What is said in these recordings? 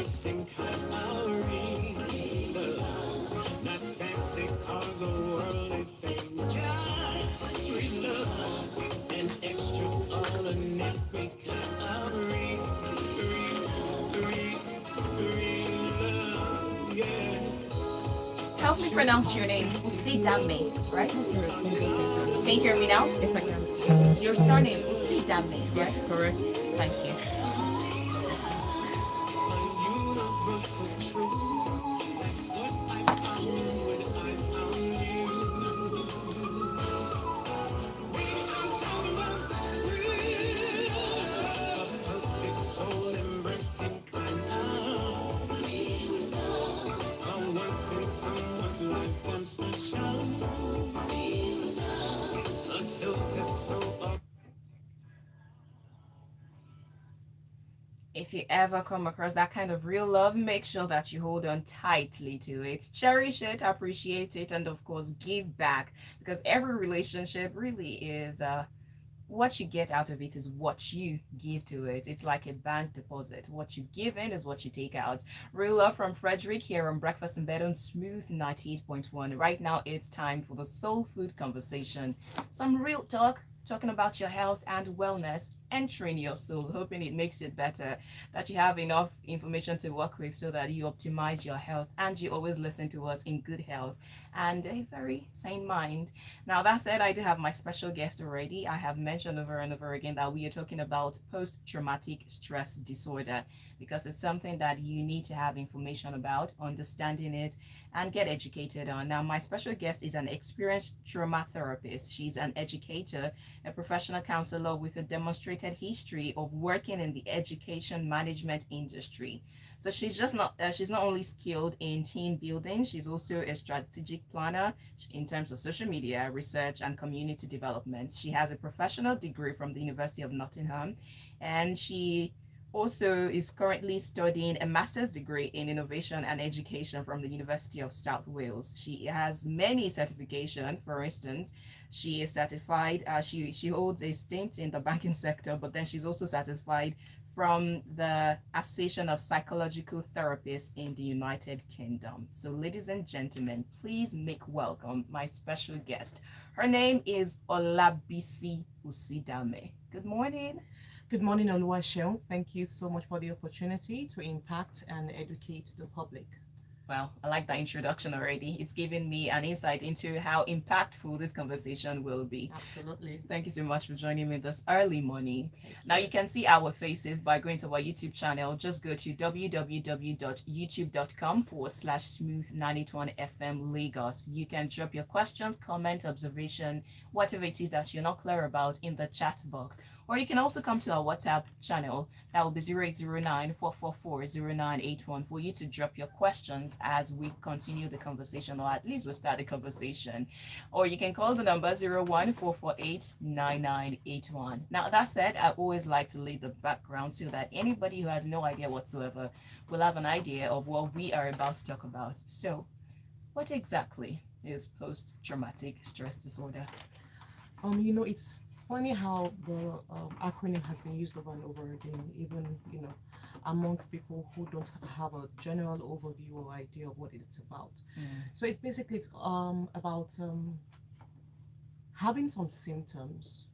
embracing kind of real love. Not fancy cars or worldly things, just sweet love. And extraordinary kind of real love, yeah. Help me pronounce your name. Usidame, right? Can you hear me now? Yes, I can. Your surname, Usidame, right? Yes, correct. Thank you. A universal truth. That's what I found when I found you. We don't talk about real, a perfect soul embracing kind of real love. A once in someone's lifetime special real love. A soul to soul. If you ever come across that kind of real love, make sure that you hold on tightly to it, cherish it, appreciate it, and of course, give back, because every relationship really is what you get out of it is what you give to it. It's like a bank deposit. What you give in is what you take out. Real love from Frederick here on Breakfast in Bed on Smooth 98.1. Right now, it's time for the soul food conversation. Some real talk, talking about your health and wellness, entering your soul, hoping it makes it better, that you have enough information to work with so that you optimize your health and you always listen to us in good health and a very sane mind. Now, that said, I do have my special guest already. I have mentioned over and over again that we are talking about post-traumatic stress disorder because it's something that you need to have information about, understanding it, and get educated on. Now, my special guest is an experienced trauma therapist. She's an educator, a professional counselor with a demonstrated history of working in the education management industry. So she's not only skilled in team building, she's also a strategic planner in terms of social media research and community development. She has a professional degree from the University of Nottingham, and she also is currently studying a master's degree in innovation and education from the University of South Wales. She has many certifications. For instance, she is certified. She holds a stint in the banking sector, but then she's also certified from the Association of Psychological Therapists in the United Kingdom. So, ladies and gentlemen, please make welcome my special guest. Her name is Olabisi Usidame. Good morning. Good morning, Oluwaseun. Thank you so much for the opportunity to impact and educate the public. Well, I like that introduction already. It's given me an insight into how impactful this conversation will be. Absolutely. Thank you so much for joining me this early morning. Now, you can see our faces by going to our YouTube channel. Just go to www.youtube.com/smooth91fm Lagos. You can drop your questions, comment, observation, whatever it is that you're not clear about in the chat box. Or you can also come to our WhatsApp channel. That will be 0809-444-0981 for you to drop your questions as we continue the conversation, or at least we'll start the conversation. Or you can call the number 014489981. Now, that said, I always like to lay the background so that anybody who has no idea whatsoever will have an idea of what we are about to talk about. So, what exactly is post-traumatic stress disorder? It's funny how the acronym has been used over and over again, even amongst people who don't have a general overview or idea of what it's about. So it's about having some symptoms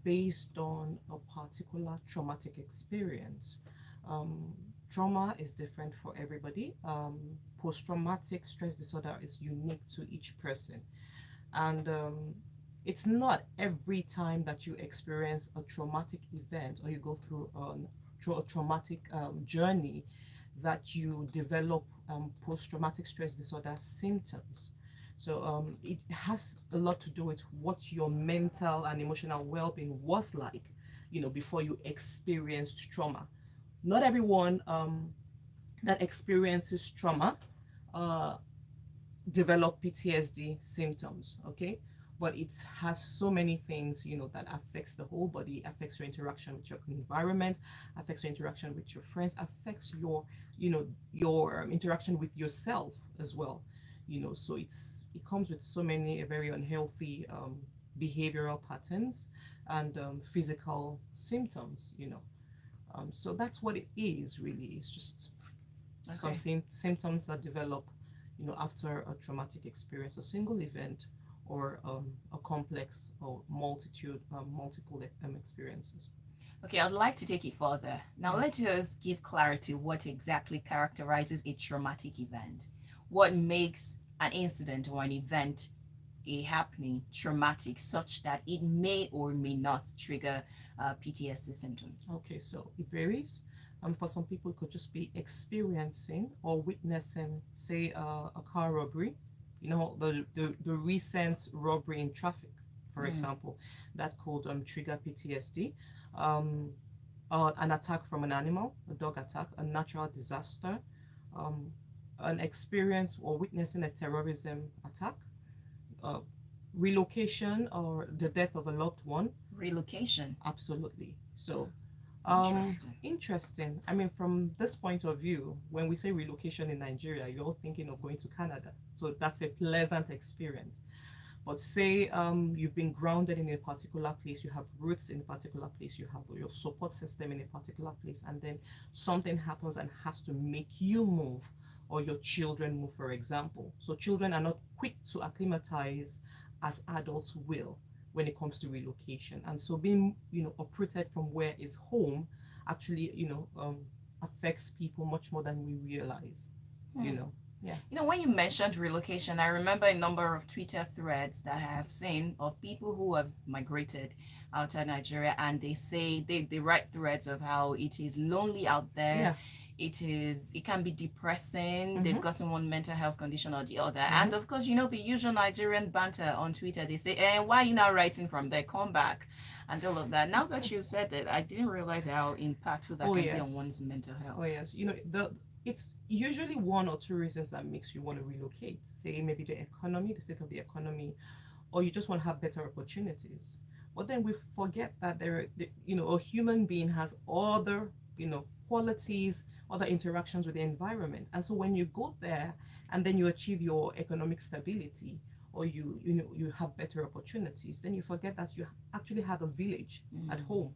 based on a particular traumatic experience. Trauma is different for everybody. Post-traumatic stress disorder is unique to each person, and it's not every time that you experience a traumatic event or you go through a traumatic journey that you develop post-traumatic stress disorder symptoms. So it has a lot to do with what your mental and emotional well-being was like, before you experienced trauma. Not everyone that experiences trauma develop PTSD symptoms, okay? But it has so many things, that affects the whole body, affects your interaction with your environment, affects your interaction with your friends, affects your, your interaction with yourself as well. So it comes with so many very unhealthy behavioral patterns and physical symptoms. So that's what it is really. It's just some Okay. symptoms that develop, after a traumatic experience, a single event, or a complex or multiple experiences. Okay, I'd like to take it further. Now, Mm. let us give clarity what exactly characterizes a traumatic event. What makes an incident or an event a happening traumatic such that it may or may not trigger PTSD symptoms? Okay, so it varies. For some people, it could just be experiencing or witnessing, say, a car robbery. The recent robbery in traffic, for Mm, example, that could trigger PTSD. Um, an attack from an animal, a dog attack, a natural disaster, um, an experience or witnessing a terrorism attack, uh, relocation or the death of a loved one. relocation. Absolutely. So, Interesting. interesting. I mean, from this point of view, when we say relocation in Nigeria, you're thinking of going to Canada. So that's a pleasant experience. But say you've been grounded in a particular place, you have roots in a particular place, you have your support system in a particular place, and then something happens and has to make you move, or your children move, for example. So children are not quick to acclimatize as adults will when it comes to relocation. And so being, uprooted from where is home actually, affects people much more than we realize, you Hmm. know. Yeah. When you mentioned relocation, I remember a number of Twitter threads that I have seen of people who have migrated outside Nigeria, and they say they write threads of how it is lonely out there. Yeah. It can be depressing. They've Mm-hmm. gotten one mental health condition or the other. Mm-hmm. And of course, the usual Nigerian banter on Twitter. They say, why are you not writing from there? Come back. And all of that. Now that you said it, I didn't realize how impactful that Oh can be on one's yes. mental Oh health. yes. The it's usually one or two reasons that makes you want to relocate. Say maybe the economy, the state of the economy, or you just want to have better opportunities. But then we forget that a human being has other, qualities, other interactions with the environment. And so when you go there and then you achieve your economic stability, or you have better opportunities, then you forget that you actually have a village at Mm. home,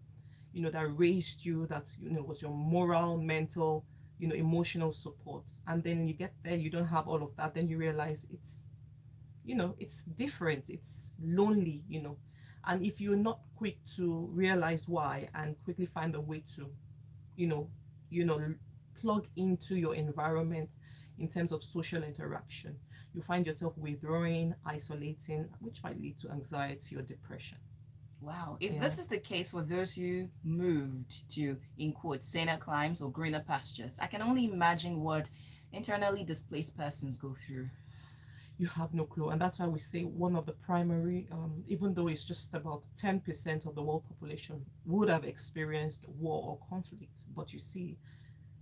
that raised you, that was your moral, mental, emotional support. And then when you get there, you don't have all of that. Then you realize it's different, it's lonely, and if you're not quick to realize why and quickly find a way to you know you know plug into your environment in terms of social interaction, you find yourself withdrawing, isolating, which might lead to anxiety or depression. Wow. If Yeah. this is the case for those who moved to, in quotes, saner climes or greener pastures, I can only imagine what internally displaced persons go through. You have no clue, and that's why we say one of the primary, even though it's just about 10% of the world population would have experienced war or conflict, but you see,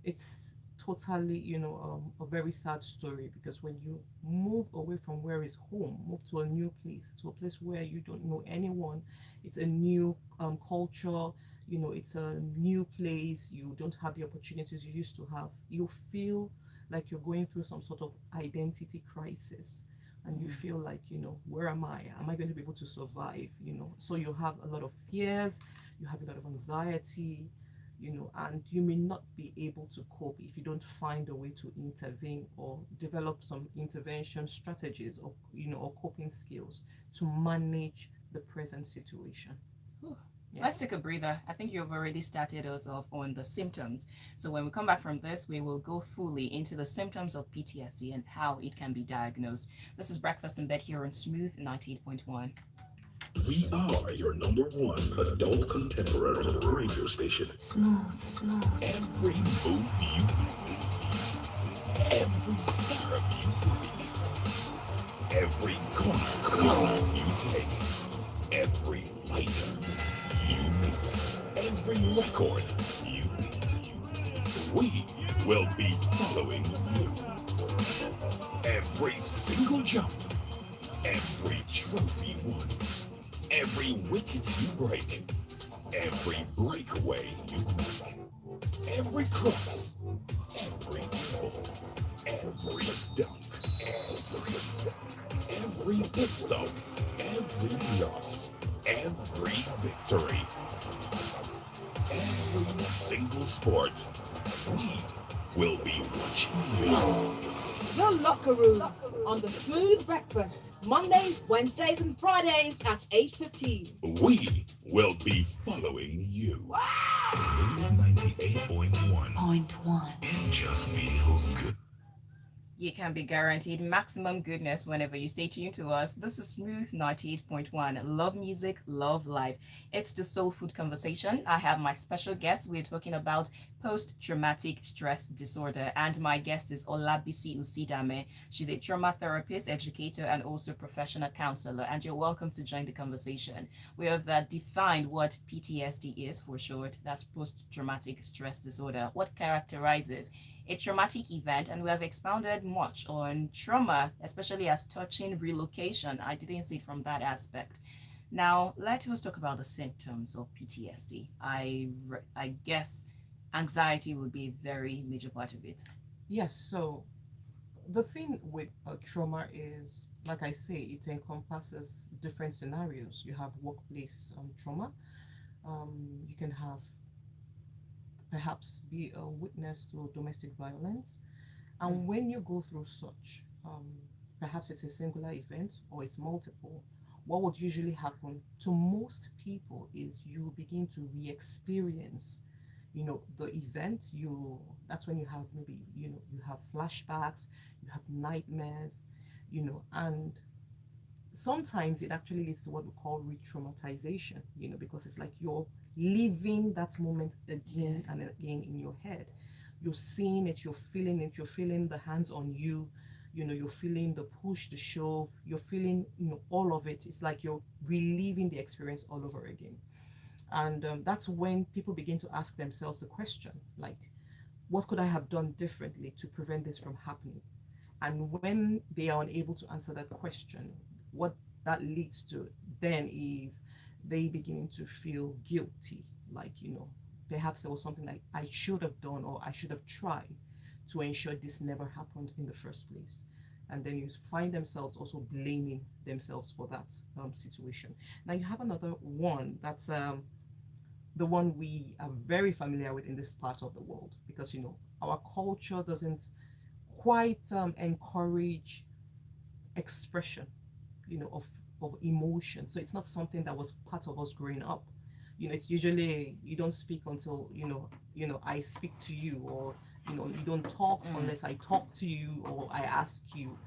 it's totally, a very sad story, because when you move away from where is home, move to a new place, to a place where you don't know anyone, it's a new culture, it's a new place, you don't have the opportunities you used to have, you feel like you're going through some sort of identity crisis. And you Mm. feel like, where am I? Am I going to be able to survive? So you have a lot of fears, you have a lot of anxiety, and you may not be able to cope if you don't find a way to intervene or develop some intervention strategies, or coping skills to manage the present situation. Whew. Yeah. Let's take a breather. I think you've already started us off on the symptoms. So when we come back from this, we will go fully into the symptoms of PTSD and how it can be diagnosed. This is Breakfast in Bed here on Smooth 98.1. We are your number one adult contemporary radio station. Smooth, smooth. Every move you make, every syrup you breathe, every corner you take, every fighter you meet, every record you beat. We will be following you. Every single jump, every trophy won, every wicket you break, every breakaway you make, every cross, every dribble, every dunk, every pit stop, every loss, every victory, every single sport. We will be watching you. Your locker room on the Smooth Breakfast, Mondays, Wednesdays, and Fridays at 8:15. We will be following you. Smooth 98.1. It just feels good. You can be guaranteed maximum goodness whenever you stay tuned to us. This is Smooth 98.1. Love music, love life. It's the Soul Food Conversation. I have my special guest. We're talking about post traumatic stress disorder. And my guest is Olabisi Usidame. She's a trauma therapist, educator, and also professional counselor. And you're welcome to join the conversation. We have defined what PTSD is for short. That's post traumatic stress disorder. What characterizes a traumatic event, and we have expounded much on trauma, especially as touching relocation. I didn't see it from that aspect. Now, let us talk about the symptoms of PTSD. I guess anxiety would be a very major part of it. Yes, so the thing with trauma is, like I say, it encompasses different scenarios. You have workplace trauma. You can have perhaps be a witness to domestic violence. And when you go through such, perhaps it's a singular event or it's multiple, what would usually happen to most people is you begin to re-experience, the event. That's when you have maybe, you have flashbacks, you have nightmares, and sometimes it actually leads to what we call re-traumatization, because it's like you're living that moment again and again in your head. You're seeing it, you're feeling the hands on you, you're feeling the push, the shove, you're feeling, all of it. It's like you're reliving the experience all over again. And that's when people begin to ask themselves the question, like, what could I have done differently to prevent this from happening? And when they are unable to answer that question, what that leads to then is they beginning to feel guilty, like, perhaps there was something like I should have done or I should have tried to ensure this never happened in the first place. And then you find themselves also blaming themselves for that situation. Now you have another one that's the one we are very familiar with in this part of the world, because our culture doesn't quite encourage expression, of emotion. So it's not something that was part of us growing up. It's usually you don't speak until I speak to you, or you don't talk unless I talk to you or I ask you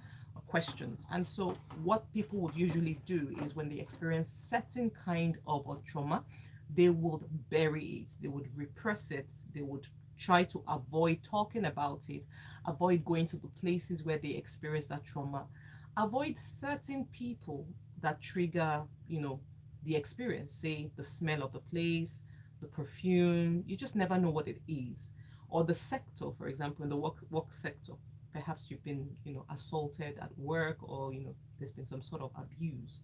questions. And so what people would usually do is when they experience certain kind of a trauma, they would bury it, they would repress it, they would try to avoid talking about it, avoid going to the places where they experience that trauma, avoid certain people that trigger, the experience, say the smell of the place, the perfume. You just never know what it is. Or the sector, for example, in the work sector, perhaps you've been, assaulted at work, or there's been some sort of abuse.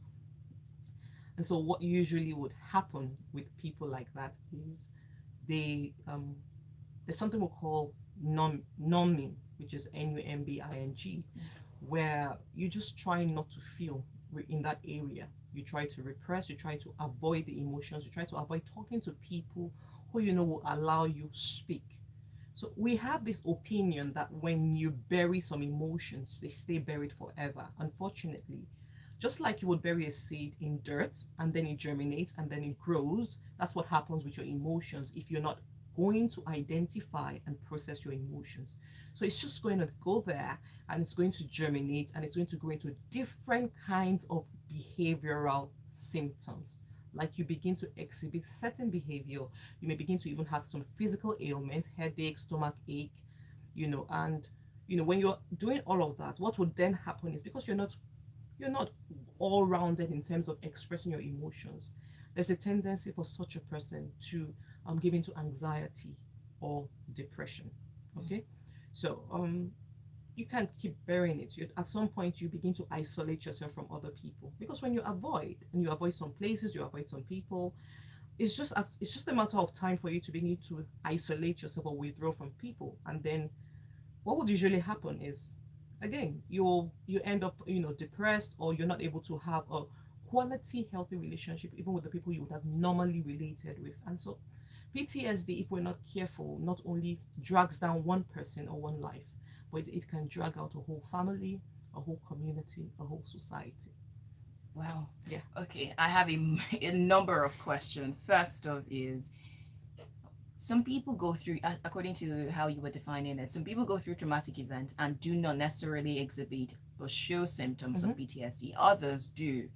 And so what usually would happen with people like that is they there's something we call numbing, which is numbing, where you just try not to feel in that area. You try to repress, you try to avoid the emotions, you try to avoid talking to people who will allow you speak. So we have this opinion that when you bury some emotions, they stay buried forever. Unfortunately, just like you would bury a seed in dirt and then it germinates and then it grows, that's what happens with your emotions if you're not going to identify and process your emotions. So it's just going to go there and it's going to germinate and it's going to go into different kinds of behavioral symptoms. Like you begin to exhibit certain behavior, you may begin to even have some physical ailments, headache, stomach ache, and when you're doing all of that, what would then happen is, because you're not all rounded in terms of expressing your emotions, there's a tendency for such a person to give into anxiety or depression. Okay, so you can't keep burying it. At some point you begin to isolate yourself from other people, because when you avoid some places, you avoid some people, it's just a matter of time for you to begin to isolate yourself or withdraw from people. And then what would usually happen is, again, you end up depressed, or you're not able to have a quality healthy relationship even with the people you would have normally related with. And so PTSD, if we're not careful, not only drags down one person or one life, but it can drag out a whole family, a whole community, a whole society. Wow. Yeah. Okay, I have a number of questions. First of is, some people go through, according to how you were defining it, some people go through traumatic events and do not necessarily exhibit or show symptoms Mm-hmm. of PTSD. Others do.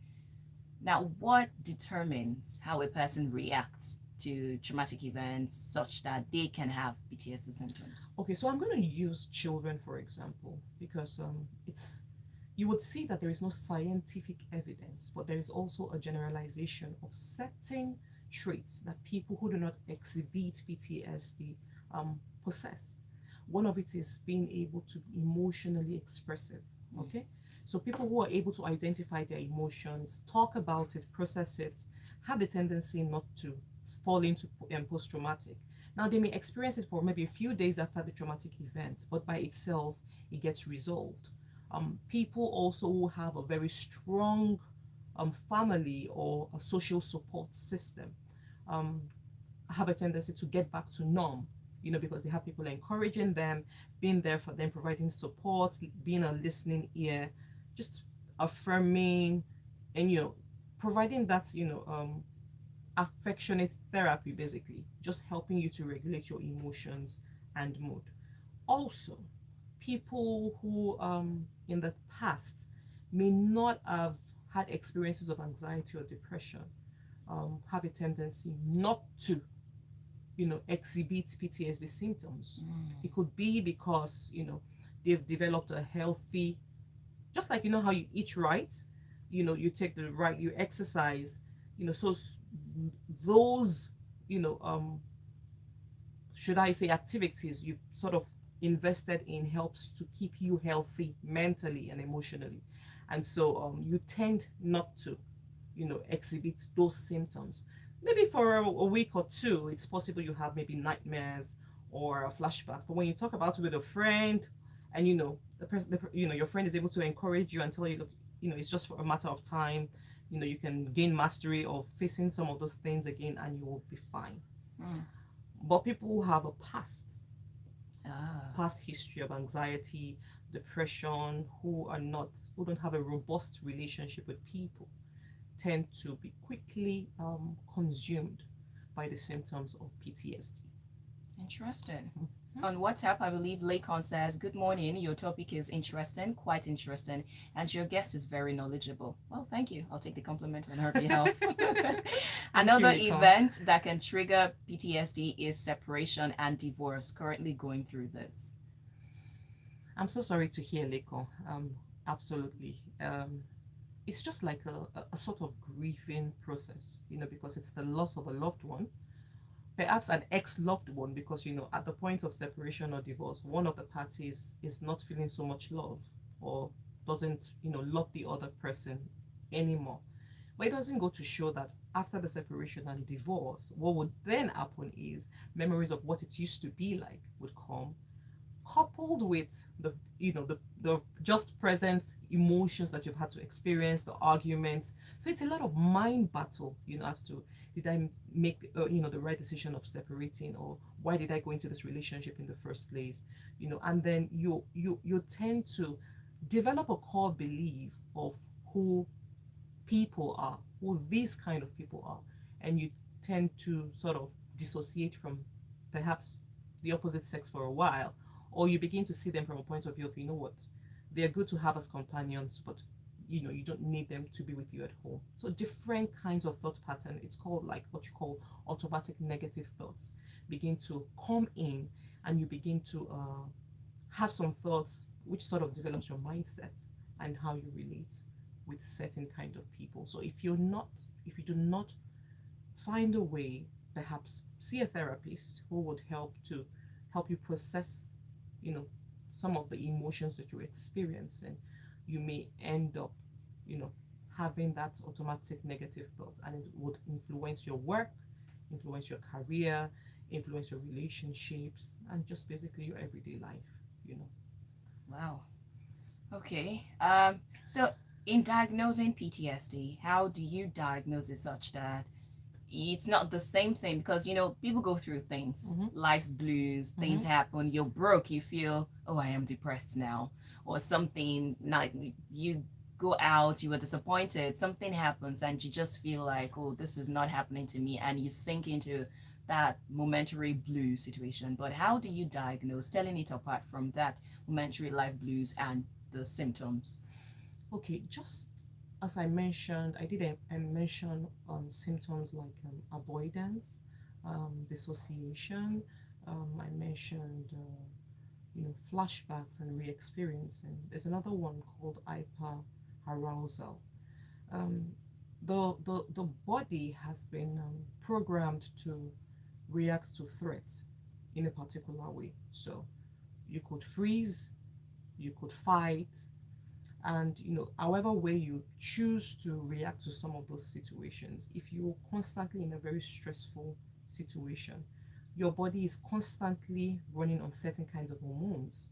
Now, what determines how a person reacts to traumatic events such that they can have PTSD symptoms? Okay, so I'm going to use children for example because it's you would see that there is no scientific evidence, but there is also a generalization of certain traits that people who do not exhibit PTSD possess. One of it is being able to be emotionally expressive. Mm. Okay, so people who are able to identify their emotions, talk about it, process it, have the tendency not to fall into post traumatic. Now, they may experience it for maybe a few days after the traumatic event, but by itself, it gets resolved. People also who have a very strong family or a social support system um, have a tendency to get back to norm, because they have people encouraging them, being there for them, providing support, being a listening ear, just affirming, and providing that affectionate therapy, basically just helping you to regulate your emotions and mood. Also, people who in the past may not have had experiences of anxiety or depression have a tendency not to exhibit PTSD symptoms. Mm. It could be because they've developed a healthy, just like how you eat right, you take the right, you exercise, so those you know should I say activities you sort of invested in helps to keep you healthy mentally and emotionally, and so you tend not to exhibit those symptoms. Maybe for a week or two it's possible you have maybe nightmares or a flashback, but when you talk about it with a friend and the person your friend is able to encourage you and tell you, look, it's just for a matter of time, you can gain mastery of facing some of those things again and you will be fine. Mm. But people who have a Ah. past history of anxiety, depression, who don't have a robust relationship with people, tend to be quickly consumed by the symptoms of PTSD. Interesting. Mhm. On WhatsApp, I believe Lakon says, "Good morning. Your topic is interesting, quite interesting, and your guest is very knowledgeable." Well, thank you. I'll take the compliment on her behalf. Thank you, Another Nicole. event that can trigger PTSD is separation and divorce. Currently going through this. I'm so sorry to hear, Leko. Absolutely. It's just like a sort of grieving process, because it's the loss of a loved one, perhaps an ex-loved one, because at the point of separation or divorce, one of the parties is not feeling so much love or doesn't love the other person anymore. But it doesn't go to show that after the separation and divorce, what would then happen is memories of what it used to be like would come, coupled with the just present emotions that you've had to experience, the arguments. So it's a lot of mind battle, as to, did I make the right decision of separating, or why did I go into this relationship in the first place, and then you tend to develop a core belief of who people are, who these kind of people are, and you tend to sort of dissociate from perhaps the opposite sex for a while, or you begin to see them from a point of view of, what, they're good to have as companions, but you don't need them to be with you at home. So different kinds of thought pattern, it's called like what you call automatic negative thoughts, begin to come in, and you begin to have some thoughts which sort of develops your mindset and how you relate with certain kind of people. So if you do not find a way, perhaps see a therapist who would help you process, you know, some of the emotions that you're experiencing, you may end up, you know, having that automatic negative thoughts, and it would influence your work, influence your career, influence your relationships, and just basically your everyday life. Wow. Okay. So in diagnosing PTSD, how do you diagnose it such that it's not the same thing because people go through things, Mm-hmm. life's blues, things Mm-hmm. happen, you're broke, you feel, oh, I am depressed now, or something, not you go out, you were disappointed, something happens and you just feel like, oh, this is not happening to me, and you sink into that momentary blue situation. But how do you diagnose, telling it apart from that momentary life blues and the symptoms? Okay, just as I mentioned, I did mention symptoms like avoidance, dissociation. I mentioned flashbacks and re-experiencing. There's another one called hyper arousal. Um, the body has been programmed to react to threats in a particular way. So you could freeze, you could fight, and however way you choose to react to some of those situations, if you're constantly in a very stressful situation, your body is constantly running on certain kinds of hormones,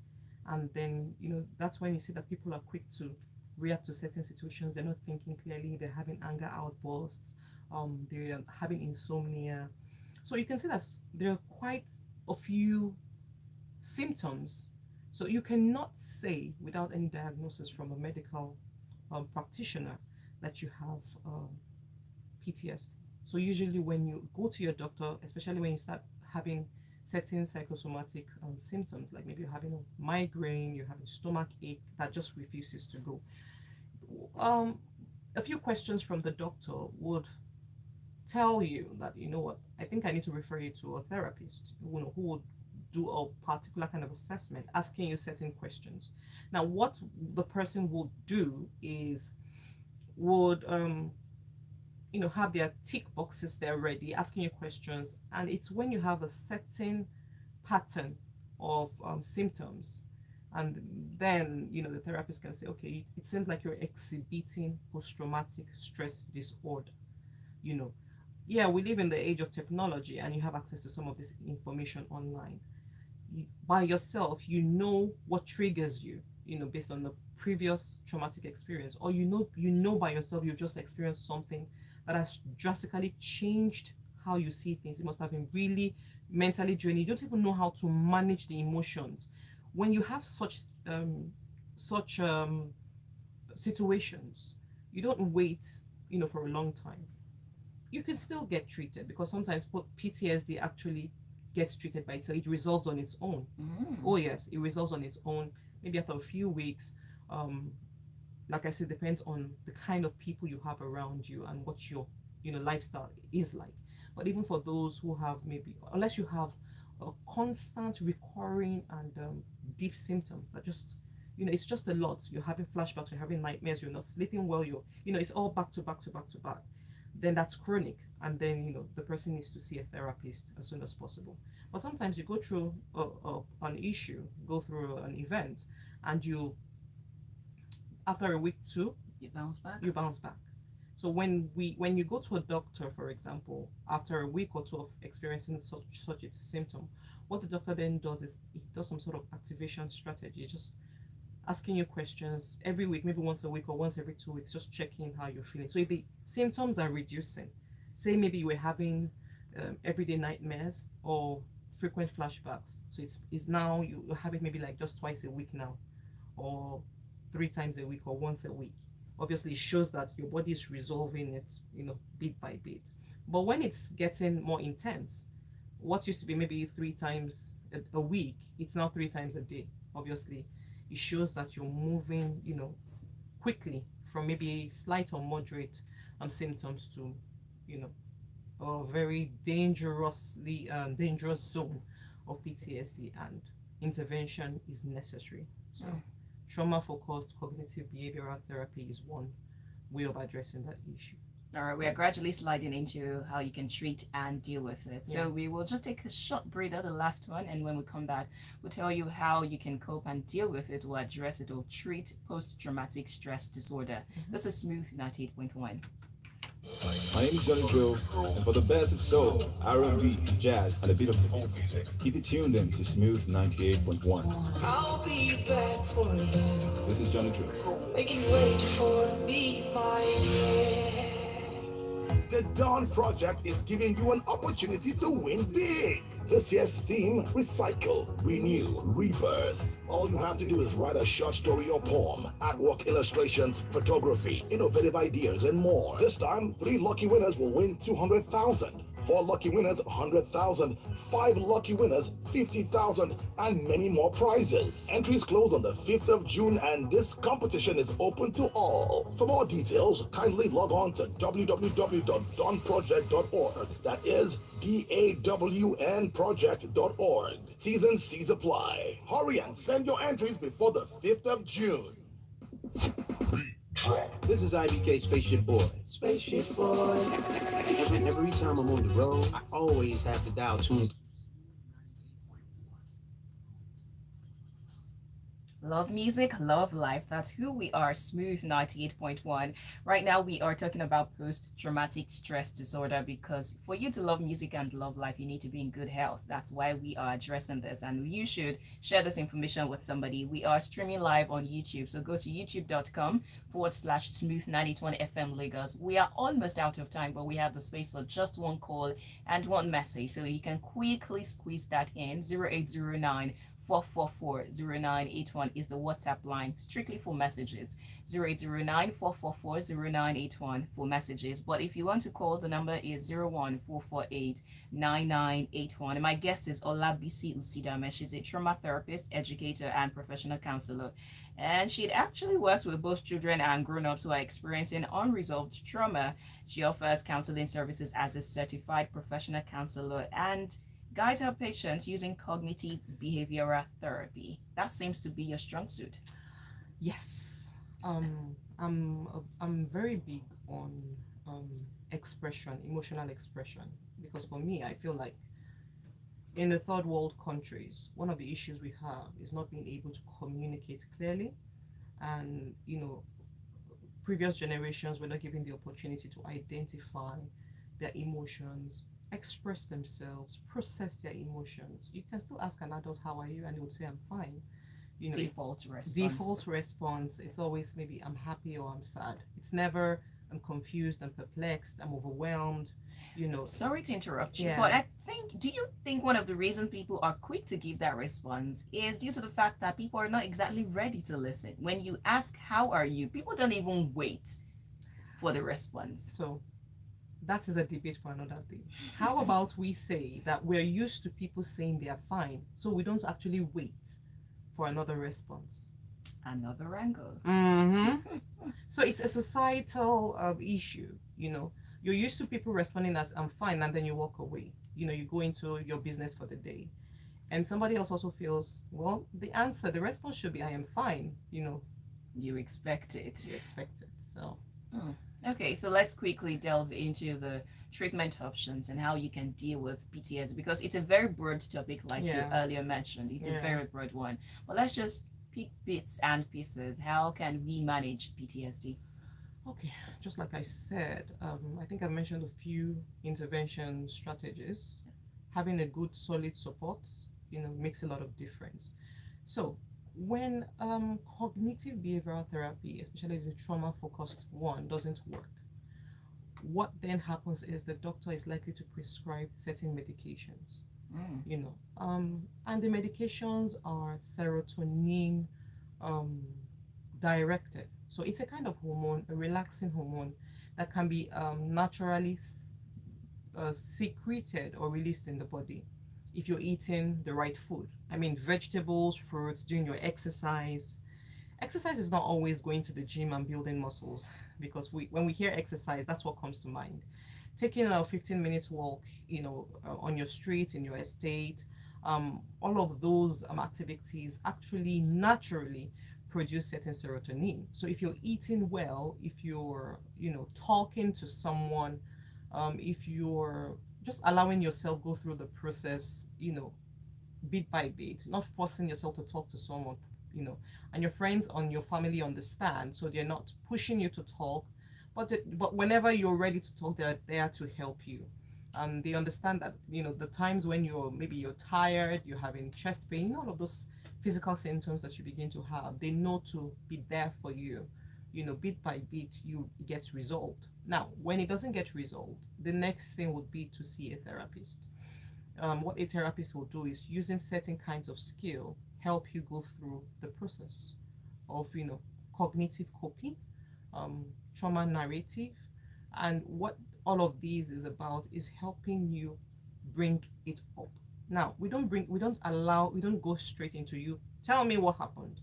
and then that's when you see that people are quick to react to certain situations. They're not thinking clearly, they're having anger outbursts, they're having insomnia. So you can see that there are quite a few symptoms. So you cannot say without any diagnosis from a medical practitioner that you have PTSD. So usually when you go to your doctor, especially when you start having certain psychosomatic symptoms, like maybe you're having a migraine, you're having stomach ache that just refuses to go, um, a few questions from the doctor would tell you that, what, I think I need to refer you to a therapist who would do a particular kind of assessment, asking you certain questions. Now, what the person would do is would have their tick boxes there ready, asking you questions, and it's when you have a certain pattern of symptoms, and then the therapist can say, okay, it seems like you're exhibiting post-traumatic stress disorder. you know yeah, we live in the age of technology and you have access to some of this information online. By yourself, what triggers you, based on the previous traumatic experience, or by yourself you've just experienced something that has drastically changed how you see things. It must have been really mentally draining. You don't even know how to manage the emotions when you have such situations. You don't wait, for a long time. You can still get treated, because sometimes PTSD actually gets treated by itself. It resolves on its own. Mm. Oh yes, it resolves on its own. Maybe after a few weeks. Um, like I said, depends on the kind of people you have around you and what your lifestyle is like. But even for those who have, maybe unless you have a constant, recurring, and deep symptoms that just it's just a lot. You're having flashbacks, you're having nightmares, you're not sleeping well, it's all back to back to back to back, then that's chronic, and then the person needs to see a therapist as soon as possible. But sometimes you go through an issue, go through an event, and after a week too, You bounce back. you bounce back. So when you go to a doctor, for example, after a week or two of experiencing such a symptom, what the doctor then does is he does some sort of activation strategy, just asking you questions every week, maybe once a week or once every 2 weeks, just checking how you're feeling. So if the symptoms are reducing, say maybe you were having everyday nightmares or frequent flashbacks, so it's now you have it maybe like just twice a week now, or 3 times a week, or once a week. Obviously, it shows that your body is resolving it, bit by bit. But when it's getting more intense, what used to be maybe 3 times a week, it's now 3 times a day. Obviously, it shows that you're moving, quickly from maybe slight or moderate symptoms to, you know, a very dangerous zone of PTSD, and intervention is necessary. So, Mm. trauma-focused cognitive behavioral therapy is one way of addressing that issue. All right, we are gradually sliding into how you can treat and deal with it. So Yeah. we will just take a short breather, the last one, and when we come back, we'll tell you how you can cope and deal with it, or address it, or treat post-traumatic stress disorder. This is Smooth 98.1. My name is Johnny Joe, and for the best of soul, R&B, jazz, and a bit of folk music, keep it tuned in to Smooth 98.1. I'll be back for you. This is Johnny Joe. Make you wait for me, my dear. The Dawn Project is giving you an opportunity to win big. This year's theme, recycle, renew, rebirth. All you have to do is write a short story or poem, artwork, illustrations, photography, innovative ideas, and more. This time, 3 lucky winners will win 200,000. 4 lucky winners, 100,000, 5 lucky winners, 50,000, and many more prizes. Entries close on the 5th of June, and this competition is open to all. For more details, kindly log on to www.dawnproject.org. That is DAWN project.org. T's and C's apply. Hurry and send your entries before the 5th of June. This is IBK Spaceship Boy. Spaceship Boy. And every time I'm on the road, I always have to dial tune. Love music, love life. That's who we are, Smooth 98.1. Right now, we are talking about post-traumatic stress disorder because for you to love music and love life, you need to be in good health. That's why we are addressing this, and you should share this information with somebody. We are streaming live on YouTube, so go to youtube.com/smooth91FM Lagos. We are almost out of time, but we have the space for just one call and one message, so you can quickly squeeze that in. 0809 444-0981 is the WhatsApp line, strictly for messages. 0809 444-0981 for messages. But if you want to call, the number is 01448-9981. My guest is Olabisi Usidame. She's a trauma therapist, educator, and professional counselor. And she actually works with both children and grown-ups who are experiencing unresolved trauma. She offers counseling services as a certified professional counselor and guide her patients using cognitive behavioral therapy. That seems to be your strong suit. Yes. I'm very big on expression, emotional expression, because for me, I feel like in the third world countries, one of the issues we have is not being able to communicate clearly, and previous generations were not given the opportunity to identify their emotions, express themselves, process their emotions. You can still ask an adult, how are you? And they would say, I'm fine. Default response. Default response. It's always maybe I'm happy or I'm sad. It's never I'm confused, I'm perplexed, I'm overwhelmed. Sorry to interrupt you, Yeah. but do you think one of the reasons people are quick to give that response is due to the fact that people are not exactly ready to listen? When you ask, how are you? People don't even wait for the response. So that is a debate for another day. How about we say that we're used to people saying they're fine, so we don't actually wait for another response? Another angle. So it's a societal issue. You're used to people responding as I'm fine, and then you walk away. You go into your business for the day, and somebody else also feels, well, the response should be I am fine. You expect it. You expect it. So. Okay, so let's quickly delve into the treatment options and how you can deal with PTSD, because it's a very broad topic, like you earlier mentioned. It's a very broad one. But let's just pick bits and pieces. How can we manage PTSD? Okay, just like I said, I think I mentioned a few intervention strategies. Having a good, solid support, makes a lot of difference. So when cognitive behavioral therapy, especially the trauma-focused one, doesn't work, what then happens is the doctor is likely to prescribe certain medications. And the medications are serotonin directed. So it's a kind of hormone, a relaxing hormone that can be naturally secreted or released in the body if you're eating the right food. I mean, vegetables, fruits, doing your exercise. Exercise is not always going to the gym and building muscles, because when we hear exercise, that's what comes to mind. Taking a 15-minute walk, on your street, in your estate, all of those activities actually naturally produce certain serotonin. So if you're eating well, if you're, talking to someone, if you're just allowing yourself go through the process, bit by bit, not forcing yourself to talk to someone, and your friends and your family understand, so they're not pushing you to talk, but whenever you're ready to talk, they're there to help you. They understand that, the times when you're tired, you're having chest pain, all of those physical symptoms that you begin to have, they know to be there for you, bit by bit, it gets resolved. Now, when it doesn't get resolved, the next thing would be to see a therapist. What a therapist will do is, using certain kinds of skill, help you go through the process of cognitive coping, trauma narrative, and what all of these is about is helping you bring it up. Now, we don't go straight into, you tell me what happened.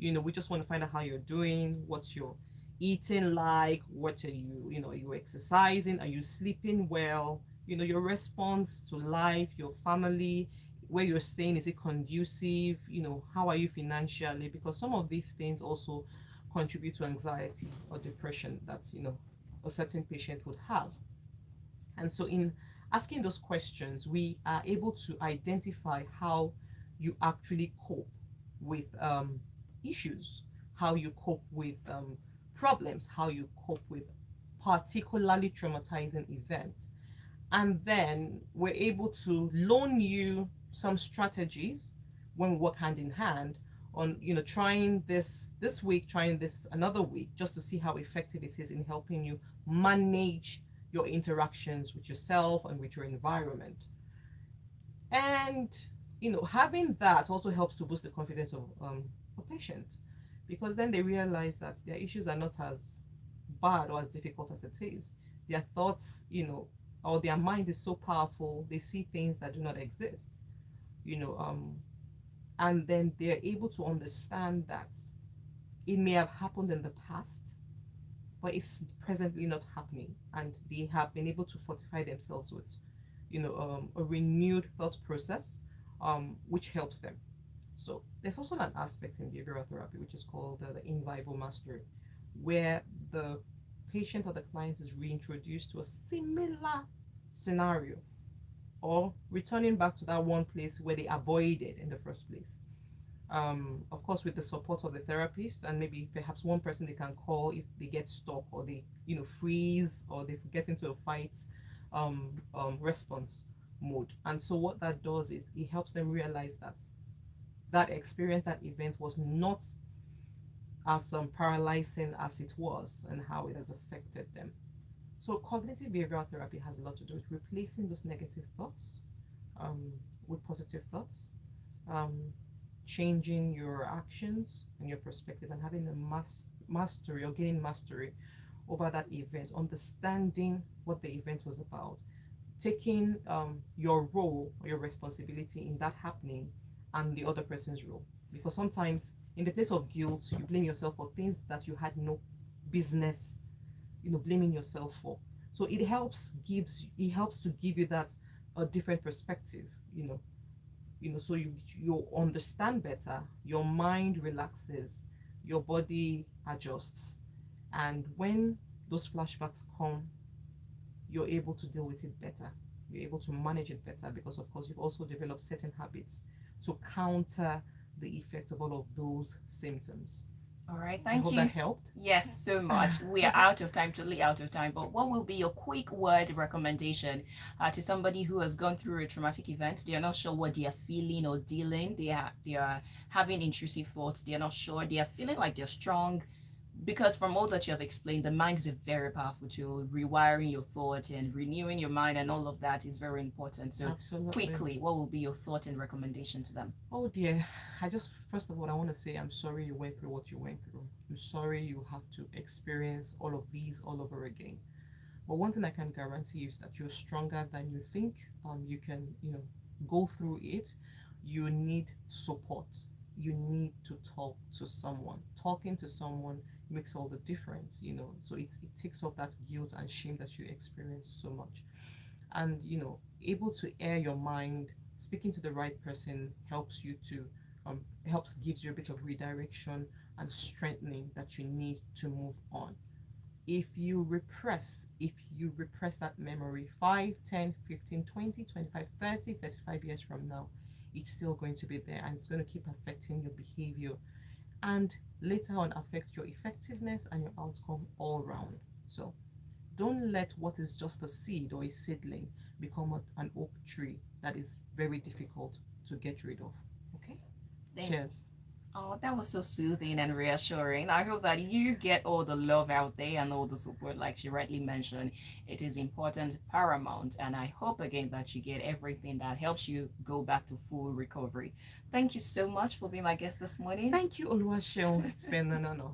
We just want to find out how you're doing, what's your eating like, what are are you exercising, are you sleeping well, your response to life, your family, where you're staying, is it conducive, how are you financially, because some of these things also contribute to anxiety or depression that a certain patient would have. And so, in asking those questions, we are able to identify how you actually cope with issues, how you cope with problems, how you cope with particularly traumatizing events. And then we're able to loan you some strategies when we work hand in hand on, trying this week, trying this another week, just to see how effective it is in helping you manage your interactions with yourself and with your environment. And having that also helps to boost the confidence of a patient, because then they realize that their issues are not as bad or as difficult as it is. Their thoughts, or their mind is so powerful, they see things that do not exist, and then they're able to understand that it may have happened in the past, but it's presently not happening, and they have been able to fortify themselves with a renewed thought process, which helps them. So there's also an aspect in behavioral therapy which is called the in vivo mastery, where the patient or the client is reintroduced to a similar scenario, or returning back to that one place where they avoided in the first place. Of course, with the support of the therapist, and maybe perhaps one person they can call if they get stuck, or they freeze, or they get into a fight response mode. And so what that does is it helps them realize that that experience, that event, was not as paralyzing as it was, and how it has affected them. So cognitive behavioral therapy has a lot to do with replacing those negative thoughts with positive thoughts, changing your actions and your perspective, and having a mastery, or gaining mastery over that event, understanding what the event was about, taking your role or your responsibility in that happening, and the other person's role. Because sometimes, in the place of guilt, you blame yourself for things that you had no business blaming yourself for. So it helps to give you that a different perspective, so you understand better, your mind relaxes, your body adjusts, and when those flashbacks come, you're able to deal with it better, you're able to manage it better, because of course you've also developed certain habits to counter the effect of all of those symptoms. All right, I thank hope you. that helped. Yes, so much. We are out of time, totally out of time. But what will be your quick word recommendation to somebody who has gone through a traumatic event? They are not sure what they are feeling or dealing. They are having intrusive thoughts. They are not sure. They are feeling like they're strong, because from all that you have explained, the mind is a very powerful tool. Rewiring your thought and renewing your mind and all of that is very important. So Absolutely. quickly, what will be your thought and recommendation to them? Oh dear, first of all, I want to say I'm sorry you went through what you went through. I'm sorry you have to experience all of these all over again. But one thing I can guarantee is that you're stronger than you think. You can, go through it. You need support. You need to talk to someone. Talking to someone makes all the difference, So it takes off that guilt and shame that you experience so much. And, able to air your mind, speaking to the right person helps you to, gives you a bit of redirection and strengthening that you need to move on. If you repress that memory 5, 10, 15, 20, 25, 30, 35 years from now, it's still going to be there, and it's going to keep affecting your behavior, and later on affect your effectiveness and your outcome all round. So don't let what is just a seed or a seedling become an oak tree that is very difficult to get rid of. Okay? Cheers. Oh, that was so soothing and reassuring. I hope that you get all the love out there and all the support, like she rightly mentioned. It is important, paramount, and I hope again that you get everything that helps you go back to full recovery. Thank you so much for being my guest this morning. Thank you, Oluwaseun. It's been an honor.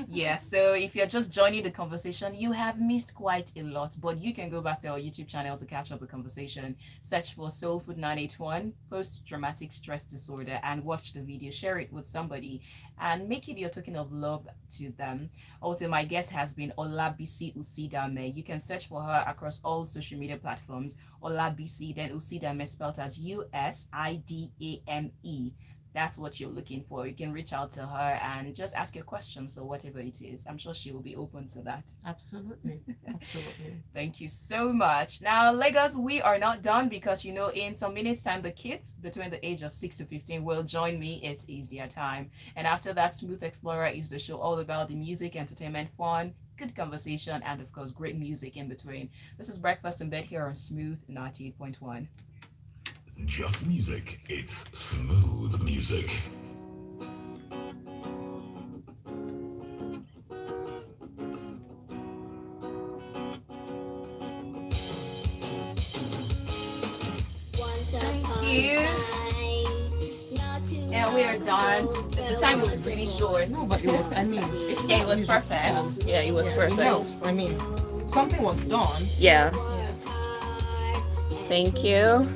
Yeah, so if you're just joining the conversation, you have missed quite a lot, but you can go back to our YouTube channel to catch up the conversation. Search for Soul Food 981, post traumatic stress disorder, and watch the video. Share it with somebody and make it your token of love to them. Also, my guest has been Olabisi Usidame. You can search for her across all social media platforms. Olabisi, then Usidame spelled as Usidame. That's what you're looking for. You can reach out to her and just ask your questions or whatever it is. I'm sure she will be open to that. Absolutely. Absolutely. Thank you so much. Now, Lagos, we are not done because, you know, in some minutes time, the kids between the age of 6 to 15 will join me. It is their time. And after that, Smooth Explorer is the show all about the music, entertainment, fun, good conversation, and of course, great music in between. This is Breakfast in Bed here on Smooth 98.1. Just music. It's smooth music. Thank you. And we are done. The time was pretty short. No, but it was, I mean, it's Yeah, it not was usual. perfect. Yeah, it was It perfect. helps. I mean, something was done. Yeah. Thank you.